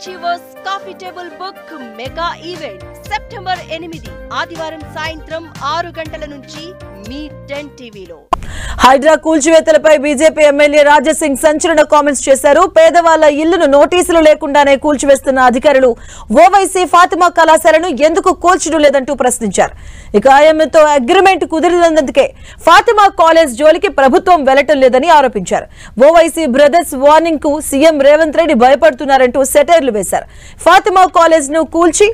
Achievers Coffee Table Book Mega Event September 8 ఆదివారం సాయంత్రం 6 గంటల నుంచి మీ 10 టీవీలో. హైడ్రా కూల్చివేతలపై బీజేపీ ఎమ్మెల్యే రాజసింగ్ సంచలన కామెంట్స్ చేశారు. పేదవాళ్ల ఇళ్లను నోటీసులు లేకుండానే కూల్చివేస్తున్న అధికారులు ఓవైసీ ఫాతిమా కళాశాలను ఎందుకు కూల్చడం లేదంటూ ప్రశ్నించారు. ఇక ఐఎంఏతో అగ్రిమెంట్ కుదిరినందుకే ఫాతిమా కాలేజ్ జోలికి ప్రభుత్వం వెళ్లటం లేదని ఆరోపించారు. ఓవైసీ బ్రదర్స్ వార్నింగ్ కు సీఎం రేవంత్ రెడ్డి భయపడుతున్నారంటూ సెటైర్లు వేశారు. ఫాతిమా కాలేజ్ ను కూల్చి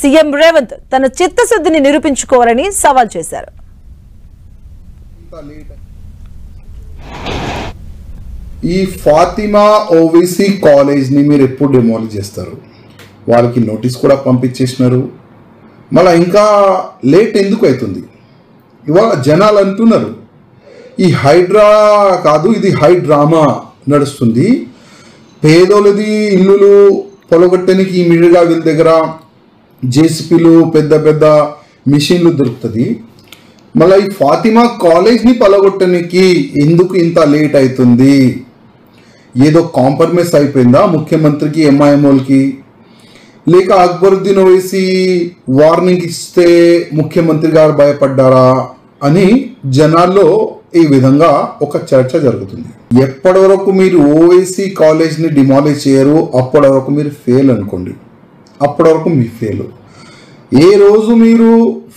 సీఎం రేవంత్ తన చిత్తశుద్ధిని నిరూపించుకోవాలని సవాల్ చేశారు. ఈ ఫాతిమా ఓవైసీ కాలేజ్ని మీరు ఎప్పుడు డిమాలిష్ చేస్తారు? వాళ్ళకి నోటీస్ కూడా పంపించేసినారు. మళ్ళీ ఇంకా లేట్ ఎందుకు అవుతుంది? ఇవాళ జనాలు అంటున్నారు ఈ హైడ్రా కాదు, ఇది హైడ్రామా నడుస్తుంది. పేదోళ్ళది ఇల్లులు పొలగొట్టడానికి ఇమీడియట్గా వీళ్ళ దగ్గర జేసీపీలు పెద్ద పెద్ద మిషన్లు దొరుకుతుంది. మళ్ళీ ఈ ఫాతిమా కాలేజ్ని పలగొట్టడానికి ఎందుకు ఇంత లేట్ అవుతుంది? ఏదో కాంప్రమైజ్ అయిపోయిందా ముఖ్యమంత్రికి, ఎంఐఎంఓలకి? లేక అక్బరుద్దీన్ ఓవైసీ వార్నింగ్ ఇస్తే ముఖ్యమంత్రి గారు భయపడ్డారా అని జనాల్లో ఈ విధంగా ఒక చర్చ జరుగుతుంది. ఎప్పటి వరకు మీరు ఓవైసీ కాలేజ్ని డిమాలిష్ చేయరు అప్పటి వరకు మీరు ఫెయిల్ అనుకోండి. అప్పటి వరకు మీ ఫెయిల్. ఏ రోజు మీరు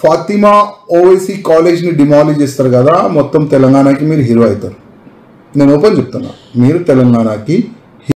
ఫాతిమా ఓవైసీ కాలేజ్ని డిమాలిష్ చేస్తారు కదా, మొత్తం తెలంగాణకి మీరు హీరో అవుతారు. నేను ఓపెన్ చెప్తున్నా, మీరు తెలంగాణకి